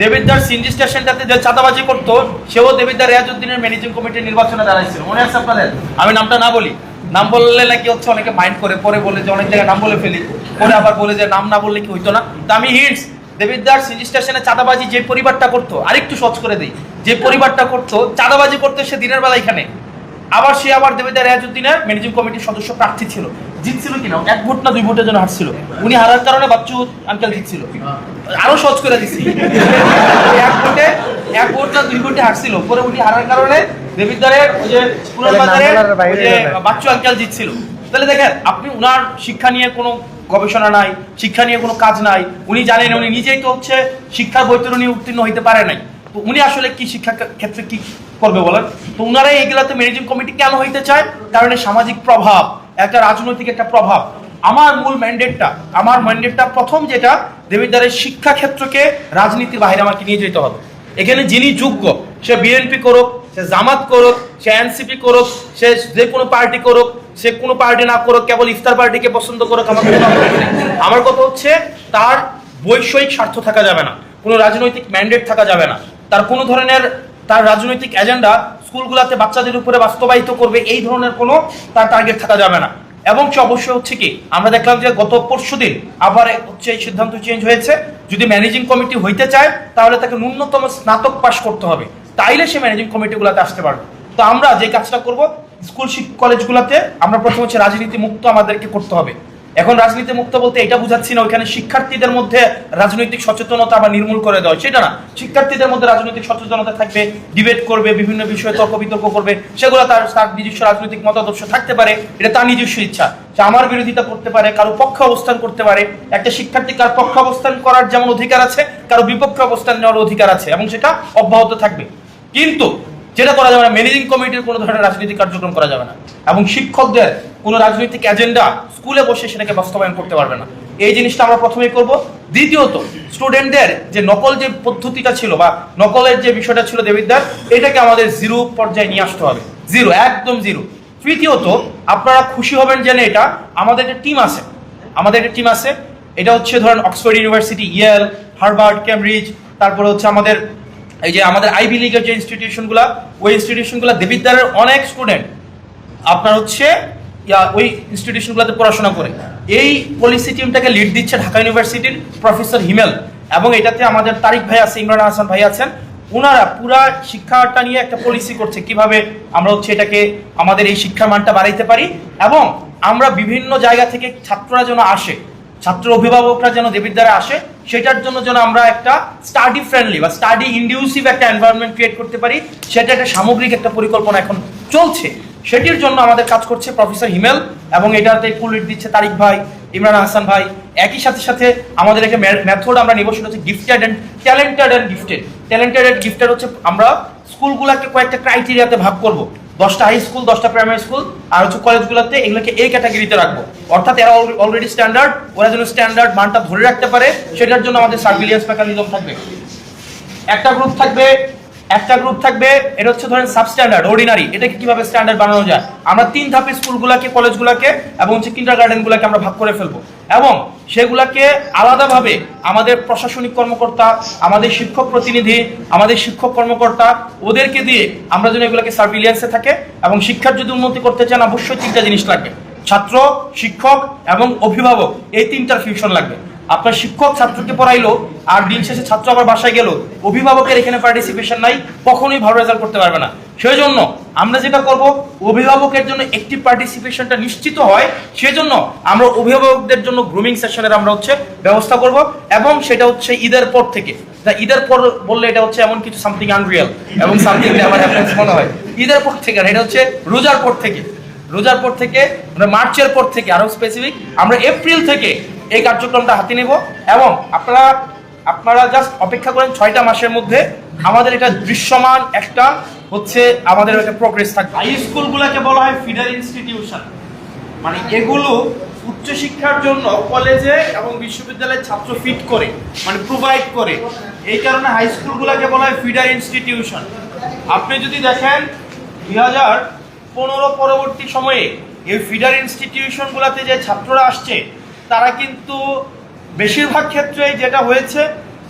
Debidwar CNG স্টেশনটাতে যে চাঁদাবাজি করতো সেও দেবিদ্বার রিয়াজউদ্দিনের ম্যানেজিং কমিটির নির্বাচনে দাঁড়াইছিল, মনে আছে আপনাদের? আমি নামটা না বলি, নাম বললে নাকি হচ্ছে অনেকে মাইন্ড করে, পরে বলে যে অনেক জায়গায় নাম বলে ফেলি, পরে আবার বলে যে নাম না বললে কি হইতো না। তা আমি হিন্টস, দেবিদ্বার সিএনজি স্টেশনে চাঁদাবাজি যে পরিবারটা করতো, আরেকটু সহজ করে দিই, যে পরিবারটা করতো চাঁদাবাজি করতো সে দিনের বেলা এখানে, আবার সে আবার দেবিদ্বার রিয়াজউদ্দিনের ম্যানেজিং কমিটির সদস্য প্রার্থী ছিল। জিতছিল কিনা, 1 ভোট না 2 ভোটের জন্য হারছিল, উনি হারার কারণে বাচ্চু আঙ্কেল জিতছিল। আরো সহজ করে দিচ্ছি, 1 ভোট না 2 ভোটে হারছিল, পরে উনি হারার কারণে দেবিদ্বারের ওই যে পুরান বাজারের বাচ্চু আঙ্কেল জিতছিল। তাহলে দেখেন আপনি, উনার শিক্ষা নিয়ে কোনো গবেষণা নাই, শিক্ষা নিয়ে কোনো কাজ নাই, উনি জানেন, উনি নিজেই তো হচ্ছে শিক্ষার বৈতরণী উত্তীর্ণ হইতে পারে নাই, তো উনি আসলে কি শিক্ষা ক্ষেত্রে কি করবে বলেন? তো উনারাই এগুলাতে ম্যানেজিং কমিটি কেন হইতে চায়? কারণ সামাজিক প্রভাব, একটা রাজনৈতিক একটা প্রভাব। আমার মূল ম্যান্ডেটটা প্রথম যেটা, দেবিদ্বারের শিক্ষা ক্ষেত্রকে রাজনীতির বাইরে আমাকে নিয়ে যেতে হবে। এখানে যিনি যোগ্য, সে বিএনপি করুক, সে জামাত করুক, সে এনসিপি করুক, সে যে কোনো পার্টি করুক, সে কোনো পার্টি না করুক, কেবল ইফতার পার্টিকে পছন্দ করুক, আমার কথা হচ্ছে তার বৈষয়িক স্বার্থ থাকা যাবে না, কোনো রাজনৈতিক ম্যান্ডেট থাকা যাবে না, তার কোনো ধরনের তার রাজনৈতিক এজেন্ডা স্কুলগুলোতে বাচ্চাদের উপরে বাস্তবায়িত করবে এই ধরনের কোনো তার টার্গেট থাকা যাবে না। এবং অবশ্যই হচ্ছে কি, আমরা দেখলাম যে গত পরশুদিন আবার হচ্ছে এই সিদ্ধান্ত চেঞ্জ হয়েছে, যদি ম্যানেজিং কমিটি হইতে চায় তাহলে তাকে ন্যূনতম স্নাতক পাস করতে হবে, তাইলে সে ম্যানেজিং কমিটিগুলোতে আসতে পারবে। তো আমরা যে কাজটা করব, স্কুল কলেজগুলোতে আমরা প্রথম হচ্ছে রাজনীতি মুক্ত আমাদেরকে করতে হবে। এখন রাজনীতি মুক্ত বলতে এটা বুঝাচ্ছি না ওইখানে শিক্ষার্থীদের মধ্যে রাজনৈতিক সচেতনতা বা নির্মূল করে দেওয়া, সেটা না। শিক্ষার্থীদের মধ্যে রাজনৈতিক সচেতনতা থাকবে, ডিবেট করবে, বিভিন্ন বিষয়ে তর্ক বিতর্ক করবে, সেগুলো তার নিজস্ব রাজনৈতিক মতাদর্শ থাকতে পারে, এটা তার নিজস্ব ইচ্ছা। সে আমার বিরোধিতা করতে পারে, কারো পক্ষে অবস্থান করতে পারে। একটা শিক্ষার্থী কার পক্ষে অবস্থান করার যেমন অধিকার আছে, কারো বিপক্ষে অবস্থান নেওয়ার অধিকার আছে, এবং সেটা অব্যাহত থাকবে। কিন্তু যেটা করা যাবে না, ম্যানেজিং কমিটির কোনো ধরনের রাজনৈতিক কার্যক্রম করা যাবে না, এবং শিক্ষকদের কোনো রাজনৈতিক এজেন্ডা স্কুলে বসে সেটাকে বাস্তবায়ন করতে পারবে না। এই জিনিসটা আমরা প্রথমেই করব। দ্বিতীয়ত, স্টুডেন্টদের যে নকল যে পদ্ধতিটা ছিল বা নকলের যে বিষয়টা ছিল দেবিদ্বার, এটাকে আমাদের 0 পর্যায়ে নিয়ে আসতে হবে, 0, একদম 0। তৃতীয়ত, আপনারা খুশি হবেন জেনে এটা আমাদের একটা টিম আছে, এটা হচ্ছে ধরেন Oxford university, Yale, Harvard, Cambridge, তারপরে হচ্ছে আমাদের এই যে আমাদের আইভি লিগের যে ইনস্টিটিউশনগুলো, ওই ইনস্টিটিউশনগুলো দেবিদ্বারের অনেক স্টুডেন্ট আপনার হচ্ছে ওই ইনস্টিটিউশনগুলোতে পড়াশোনা করে। এই পলিসি টিমটাকে লিড দিচ্ছে ঢাকা ইউনিভার্সিটির প্রফেসর হিমেল, এবং এটাতে আমাদের তারিক ভাই আছে, ইমরান হাসান ভাই আছেন। ওনারা পুরা শিক্ষাটা নিয়ে একটা পলিসি করছে, কিভাবে আমরা হচ্ছে এটাকে আমাদের এই শিক্ষার মানটা বাড়াইতে পারি, এবং আমরা বিভিন্ন জায়গা থেকে ছাত্ররা যেন আসে, ছাত্র অভিভাবকরা যেন দেবিদ্বারে আসে, সেটার জন্য যেন আমরা একটা স্টাডি ফ্রেন্ডলি বা স্টাডি ইনডিউসিভ একটা এনভায়রনমেন্ট ক্রিয়েট করতে পারি, সেটা একটা সামগ্রিক একটা পরিকল্পনা এখন চলছে। সেটির জন্য আমাদের কাজ করছে প্রফেসর হিমেল, এবং এটাতে ফুল লিড দিচ্ছে তারিক ভাই, ইমরান হাসান ভাই। একই সাথে আমাদের একটা মেথড আমরা নিব, সেটা হচ্ছে gifted and gifted. Talented and gifted হচ্ছে আমরা স্কুলগুলোকে কয়েকটা ক্রাইটেরিয়াতে ভাগ করব, 10টা হাই স্কুল, 10টা প্রাইমারি স্কুল, আর হচ্ছে কলেজগুলোতে এগুলোকে এই ক্যাটাগরিতে রাখবো। অর্থাৎ এরা অলরেডি স্ট্যান্ডার্ড, ওরা যেন স্ট্যান্ডার্ড মানটা ধরে রাখতে পারে, সেটার জন্য আমাদের সার্ভিলিয়েন্স মেকানিজম থাকবে। একটা গ্রুপ থাকবে এটা হচ্ছে ধরেন সাবস্ট্যান্ডার্ড, অর্ডিনারি। এটাকে কিভাবে স্ট্যান্ডার্ড বানানো যায়, আমরা 3 ধাপে স্কুলগুলোকে, কলেজগুলোকে এবং হচ্ছে কিন্ডারগার্টেনগুলোকে আমরা ভাগ করে ফেলবো, এবং সেগুলাকে আলাদাভাবে আমাদের প্রশাসনিক কর্মকর্তা, আমাদের শিক্ষক প্রতিনিধি, আমাদের শিক্ষক কর্মকর্তা, ওদেরকে দিয়ে আমরা যেন এগুলোকে সার্ভিলিয়েন্সে থাকে। এবং শিক্ষার যদি উন্নতি করতে চান, অবশ্যই 3টা জিনিস লাগবে, ছাত্র, শিক্ষক এবং অভিভাবক, এই 3টার ফিউশন লাগবে। আপনার শিক্ষক ছাত্রকে পড়াইলো, আর দিন শেষে ছাত্র আবার বাসায় গেল, অভিভাবকের এখানে পার্টিসিপেশন নাই, কখনোই ভালো রেজাল্ট করতে পারবে না। সেই জন্য আমরা যেটা করব, অভিভাবকের জন্য অ্যাক্টিভ পার্টিসিপেশনটা নিশ্চিত হয়, সেজন্য আমরা অভিভাবকদের জন্য গ্রুমিং সেশনের আমরা হচ্ছে ব্যবস্থা করব, এবং সেটা হচ্ছে ঈদের পর থেকে। ঈদের পর বললে এটা হচ্ছে এমন কিছু সামথিং আনরিয়াল এবং সামথিং আমার হ্যাপেন্স মনে হয়, ঈদের পর থেকে, এটা হচ্ছে রোজার পর থেকে, মানে মার্চের পর থেকে, আরো স্পেসিফিক আমরা এপ্রিল থেকে এই কার্যক্রমটা হাতে নেব। এবং আপনারা জাস্ট অপেক্ষা করেন, 6টা মাসের মধ্যে আমাদের এটা দৃশ্যমান একটা হচ্ছে আমাদের একটা প্রোগ্রেস থাকবে। হাই স্কুলগুলোকে বলা হয় ফিডার ইনস্টিটিউশন, মানে এগুলো উচ্চশিক্ষার জন্য কলেজে এবং বিশ্ববিদ্যালয়ের ছাত্র ফিট করে, মানে প্রোভাইড করে, এই কারণে হাই স্কুলগুলোকে বলা হয় ফিডার ইনস্টিটিউশন। আপনি যদি দেখেন 2015 পরবর্তী সময়ে এই ফিডার ইনস্টিটিউশনগুলোতে যে ছাত্ররা আসছে, তারা কিন্তু বেশিরভাগ ক্ষেত্রে যেটা হয়েছে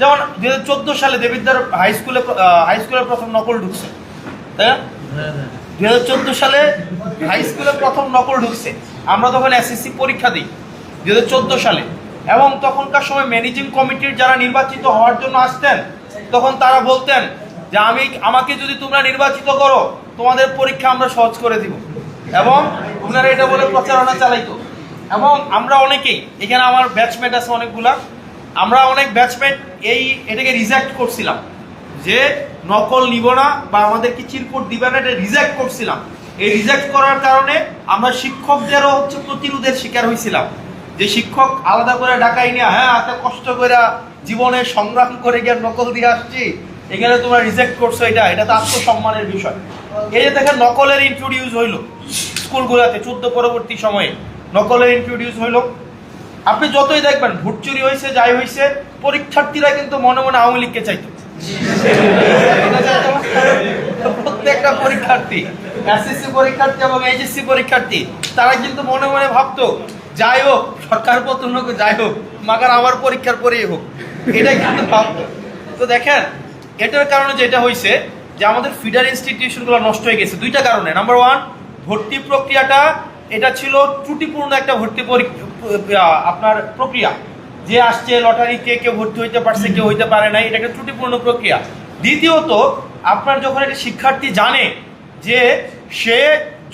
যেমন 2014 সালে দেবিদ্বার হাই স্কুলের প্রথম নকল ঢুকছে, তাই না? 2014 সালে হাই স্কুলে প্রথম নকল ঢুকছে। আমরা তখন এসএসসি পরীক্ষা দিই 2014 সালে, এবং তখনকার সময় ম্যানেজিং কমিটির যারা নির্বাচিত হওয়ার জন্য আসতেন, তখন তারা বলতেন যে আমাকে যদি তোমরা নির্বাচিত করো তোমাদের পরীক্ষা আমরা সহজ করে দিব, এবং ওনারা এটা বলে প্রচারণা চালাইতো। এবং আমরা অনেকেই, এখানে আমার ব্যাচমেট আছে অনেকগুলা, আমরা অনেক ব্যাচমেট এটাকে রিজেক্ট করছিলাম যে নকল নিব না বা আমাদেরকে চিরকুট দিবে না, এটা রিজেক্ট করছিলাম। এই রিজেক্ট করার কারণে আমরা শিক্ষকদেরও প্রতিরোধের শিকার হয়েছিলাম, যে শিক্ষক আলাদা করে ডাকাই নিয়ে, হ্যাঁ এত কষ্ট করে জীবনে সংগ্রাম করে গিয়ে নকল দিয়ে আসছি, এখানে তোমরা রিজেক্ট করছো, এটা তো আত্মসম্মানের বিষয়। এই যে দেখেন নকলের ইন্ট্রোডিউস হইলো স্কুলগুলোতে 14 পরবর্তী সময়ে নকলের ইন্ট্রোডিউস হইলো। আপনি যতই দেখবেন ভোট চুরি হয়েছে, যাই হয়েছে, পরীক্ষার্থীরা কিন্তু মনে মনে আওয়ামী লীগকে চাইতো। প্রত্যেকটা পরীক্ষার্থী, এসএসসি পরীক্ষার্থী এবং এইচএসসি পরীক্ষার্থী, তারা কিন্তু মনে মনে ভাবতো যাই হোক সরকার পতন হোক, যাই হোক মাগার আমার পরীক্ষার পরেই হোক, এটা কিন্তু ভাবতো। তো দেখেন এটার কারণে যেটা হয়েছে যে আমাদের ফিডার ইনস্টিটিউশনগুলো নষ্ট হয়ে গেছে দুইটা কারণে। নাম্বার 1, ভর্তি প্রক্রিয়াটা এটা ছিল ত্রুটিপূর্ণ একটা ভর্তি আপনার প্রক্রিয়া, যে আসছে লটারিতে কেউ ভর্তি হইতে পারছে, কেউ হইতে পারে নাই, এটা একটা ত্রুটিপূর্ণ প্রক্রিয়া। দ্বিতীয়ত, আপনার যখন একটা শিক্ষার্থী জানে যে সে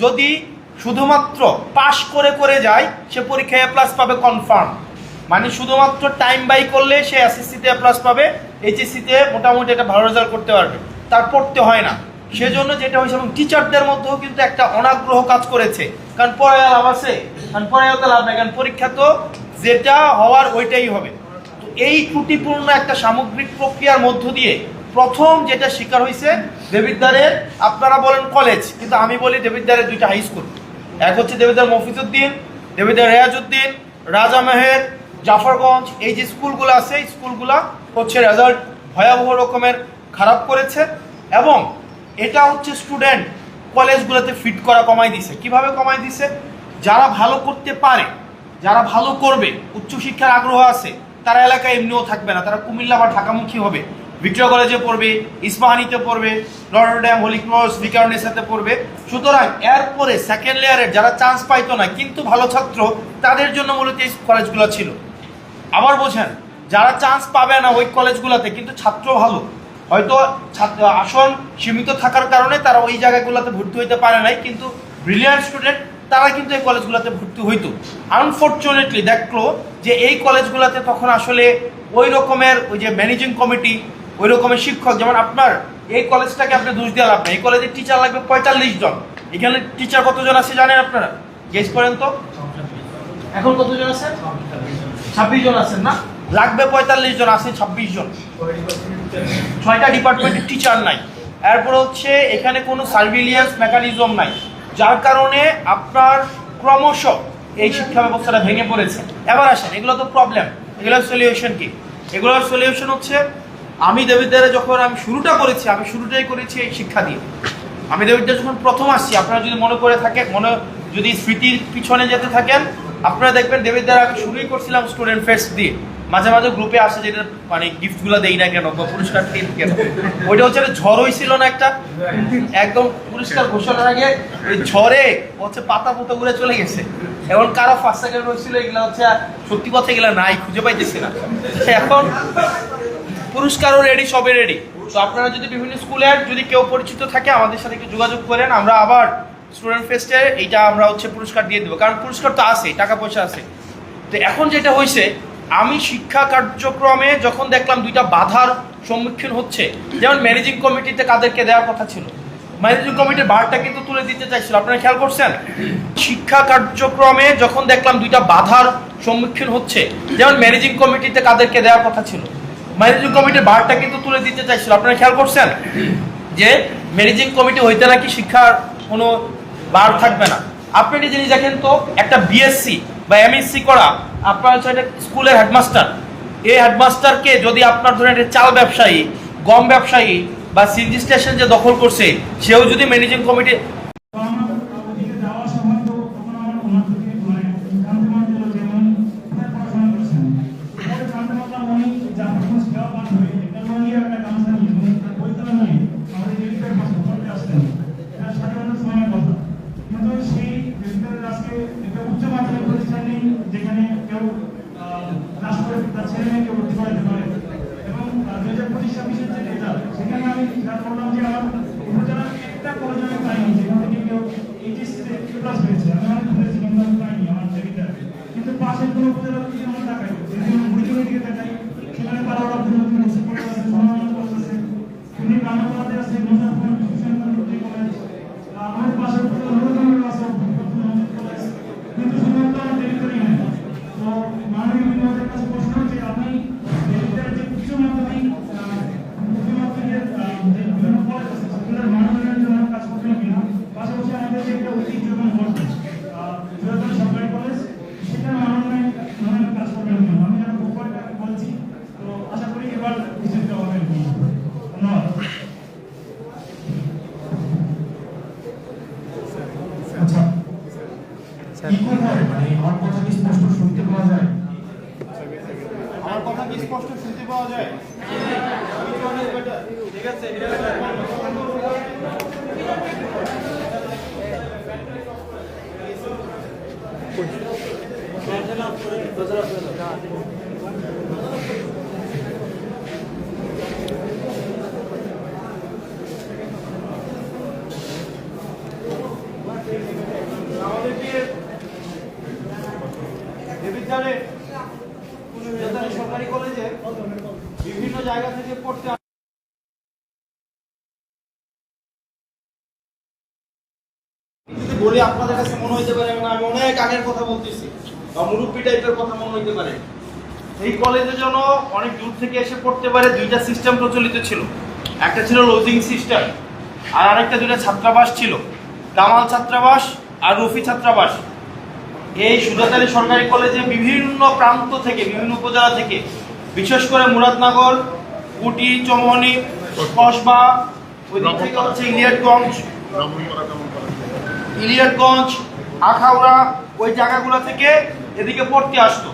যদি শুধুমাত্র পাশ করে যায় সে পরীক্ষায় এ প্লাস পাবে কনফার্ম, মানে শুধুমাত্র টাইম বাই করলে সে এসএসসিতে এ প্লাস পাবে, এইচএসসিতে মোটামুটি একটা ভালো রেজাল্ট করতে পারবে, তার পড়তে হয় না। সেজন্য যেটা হয়েছে, এবং টিচারদের মধ্যেও কিন্তু একটা অনাগ্রহ কাজ করেছে, কারণ পড়ায় লাভ আছে, কারণ পড়ায় তো লাভ নাই, কারণ পরীক্ষা তো যেটা হওয়ার ওইটাই হবে। তো এই ত্রুটিপূর্ণ একটা সামগ্রিক প্রক্রিয়ার মধ্য দিয়ে প্রথম যেটা শিকার হয়েছে দেবিদ্বারের, আপনারা বলেন কলেজ, কিন্তু আমি বলি দেবিদ্বারের দুইটা হাই স্কুল, এক হচ্ছে দেবিদ্বার মফিজউদ্দিন, দেবিদ্বার রেয়াজউদ্দিন, রাজা মেহের, জাফরগঞ্জ, এই যে স্কুলগুলো আছে, এই স্কুলগুলা হচ্ছে রেজাল্ট ভয়াবহ রকমের খারাপ করেছে, এবং এটা হচ্ছে স্টুডেন্ট কলেজগুলোতে ফিট করা কমাই দিছে। কিভাবে কমাই দিছে? যারা ভালো করতে পারে, যারা ভালো করবে, উচ্চশিক্ষার আগ্রহ আছে, তারা এলাকায় এমনিও থাকবে না, তারা কুমিল্লা বা ঢাকামুখী হবে, ভিক্টোরিয়া কলেজে পড়বে, ইস্পাহানিতে পড়বে, নটরডেম, হোলি ক্রস, ভিকারুননিসাতে পড়বে। সুতরাং এরপরে সেকেন্ড লেয়ারের যারা চান্স পাইতো না কিন্তু ভালো ছাত্র, তাদের জন্য মূলত এই কলেজগুলো ছিল। আবার বোঝেন, যারা চান্স পাবে না ওই কলেজগুলোতে কিন্তু ছাত্র ভালো, হয়তো আসন সীমিত থাকার কারণে তারা ওই জায়গাগুলোতে ভর্তি হইতে পারে নাই, কিন্তু ব্রিলিয়ান্ট স্টুডেন্ট তারা কিন্তু এই কলেজগুলোতে ভর্তি হইতো। আনফর্চুনেটলি দেখলো যে এই কলেজগুলোতে তখন আসলে ওই রকমের ওই যে ম্যানেজিং কমিটি, ওই রকমের শিক্ষক, যেমন আপনার এই কলেজটাকে আপনি দোষ দিয়ে লাভ নেই, এই কলেজের টিচার লাগবে 45 জন, এখানে টিচার কতজন আছে জানেন আপনারা? গেস করেন তো, এখন কতজন আছে? 26 জন আছেন না? লাগবে 45 জন, আছে 26 জন, 6টা ডিপার্টমেন্টের টিচার নাই। এরপর হচ্ছে এখানে কোনো সার্ভিলিয়েন্স মেকানিজম নাই, যার কারণে আপনার ক্রমশ এই শিক্ষা ব্যবস্থাটা ভেঙে পড়েছে। এবার আসেন, এগুলো তো প্রবলেম, এগুলোর সলিউশন কি? এগুলোর সলিউশন হচ্ছে, আমি দেবিদ্বারে যখন আমি শুরুটা করেছি, আমি শুরুটাই করেছি এই শিক্ষা দিয়ে। আমি দেবিদ্বার যখন প্রথম আসছি, আপনারা যদি মনে করে থাকেন, যদি স্মৃতির পিছনে যেতে থাকেন, আপনারা দেখবেন দেবিদ্বার আমি শুরুই করছিলাম স্টুডেন্ট ফেস্ট দিয়ে। মাঝে মাঝে গ্রুপে আসে যেটা মানে গিফটগুলো দেই না কেন বা পুরস্কার দিই কেন, ওইটা হচ্ছে ঝড় হয়েছিল না একটা, একদম পুরস্কার ঘোষণার আগে ওই ঝড়ে হচ্ছে পাতা পুতো ঘুরে চলে গেছে। এখন কারো ফার্স্ট সেকেন্ড হয়েছিল, এগুলো হচ্ছে সত্যি কথা এগুলো নাই, খুঁজে পাইতেছি না। এখন পুরস্কারও রেডি, সবই রেডি। তো আপনারা যদি বিভিন্ন স্কুলের যদি কেউ পরিচিত থাকে আমাদের সাথে একটু যোগাযোগ করেন, আমরা আবার স্টুডেন্ট ফেস্টে এইটা আমরা হচ্ছে পুরস্কার দিয়ে দেবো, কারণ পুরস্কার তো আছে, টাকা পয়সা আছে। তো এখন যেটা হয়েছে, আমি শিক্ষা কার্যক্রমে যখন দেখলাম দুইটা বাধার সম্মুখীন হচ্ছে, যেমন ম্যানেজিং কমিটিতে কাদেরকে দেওয়ার কথা ছিল, ম্যানেজিং কমিটির ভারটা কিন্তু তুলে দিতে চাইছিল, আপনারা খেয়াল করছেন? শিক্ষা কার্যক্রমে যখন দেখলাম দুইটা বাধার সম্মুখীন হচ্ছে, যেমন ম্যানেজিং কমিটিতে কাদেরকে দেওয়ার কথা ছিল, ম্যানেজিং কমিটির ভারটা কিন্তু তুলে দিতে চাইছিল, আপনারা খেয়াল করছেন? যে ম্যানেজিং কমিটি হইতে নাকি শিক্ষার কোনো বার থাকবে না। আপনি একটা জিনিস দেখেন তো, একটা বিএসসি বা এমএসসি করা আপনার হচ্ছে একটা স্কুলের হেডমাস্টার, এই হেডমাস্টারকে যদি আপনার ধরেন একটা চাল ব্যবসায়ী, গম ব্যবসায়ী বা সিএনজি স্টেশন যে দখল করছে, সেও যদি ম্যানেজিং কমিটি জাফরগঞ্জ খেয়াল করলাম যে আমার উপজেলার একটা কলেজ আমি পাইনি যেখান থেকে কেউ এইচএস প্লাস হয়েছে। আমি অনেক ঘুরেছি কিন্তু আমি পাইনি আমার দেবিদ্যারে। কিন্তু পাশের কোনো উপজেলার দিকে আমরা তাকাই, যদি আমরা বুড়িচুরের দিকে তাকাই, সেখানে পাড়াওয়ালা বুড়িচুর আছে, কলেজ আছে, সোনামানা কলেজ আছে, তিনি গ্রামাগলাতে আছে, মুজাফর হোসেন কলেজ, আমার পাশের উপজেলা নুরুল আছে, কলেজ, কিন্তু শুধুমাত্র আমার দেবিদ্যারই নেই। তো মাননীয় বিভাগের কাছে প্রশ্ন হচ্ছে, আপনি দেবিদ্যার যে উচ্চ মাধ্যমিক বিভিন্ন কলেজ আছে সেগুলোর মান উন্নয়নের জন্য কাজ করবেন কিনা, পাশাপাশি আমাদের যে একটা ঐতিহ্যবান বোর্ড জোড়াতালি সরকারি কলেজ, সেটার মান উন্নয়নের কাজ করবেন কিনা। আমি যেন খুব কয়েকটা বলছি, তো আশা করি এবার বিস্তৃত হবে। ধন্যবাদ। আচ্ছা, কি কথা মানে আমার কথা কি স্পষ্ট শুনতে পাওয়া যায়? আমার কথা কি স্পষ্ট শুনতে পাওয়া যায়? ঠিক আছে, আমাদেরকে দেবিদ্বারে সরকারি কলেজে বিভিন্ন জায়গা থেকে পড়তে যদি বলি আপনাদের কাছে মনে হইতে পারে আমি অনেক আগের কথা বলতেছি বা মুরব্বী টাইপের কথা মনে হইতে পারে। এই কলেজে যেন অনেক দূর থেকে এসে পড়তে পারে দুইটা সিস্টেম প্রচলিত ছিল। একটা ছিল লজিং সিস্টেম, আর আরেকটা দুইটা ছাত্রাবাস ছিল, কামাল ছাত্রাবাস আর রফি ছাত্রাবাস। এই সুজাতালী সরকারি কলেজে বিভিন্ন প্রান্ত থেকে, বিভিন্ন উপজেলা থেকে, বিশেষ করে মুরাদনগর, উটি, চৌমনি, কসবা, ওই দিক থেকে হচ্ছে ইলিয়াটগঞ্জ, আখাউড়া, ওই জায়গাগুলো থেকে এদিকে পড়তে আসতো।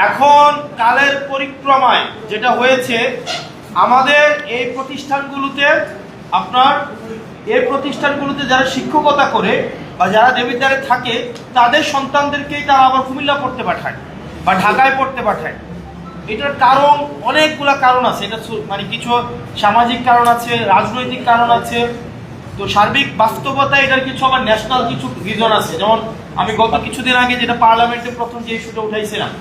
এখন কালের পরিক্রমায় যেটা হয়েছে, আমাদের এই প্রতিষ্ঠানগুলোতে যারা শিক্ষকতা করে বা যারা দেবিদ্বারে থাকে, তাদের সন্তানদেরকেই তারা আবার কুমিল্লা পড়তে পাঠায় বা ঢাকায় পড়তে পাঠায়। এটার কারণ অনেকগুলা কারণ আছে। এটা মানে কিছু সামাজিক কারণ আছে, রাজনৈতিক কারণ আছে। তো সার্বিক বাস্তবতা এটার কিছু আবার ন্যাশনাল কিছু রিজন আছে। যেমন আমি গত কিছুদিন আগে যেটা পার্লামেন্টে প্রথম যে ইস্যুটা উঠাইছিলাম,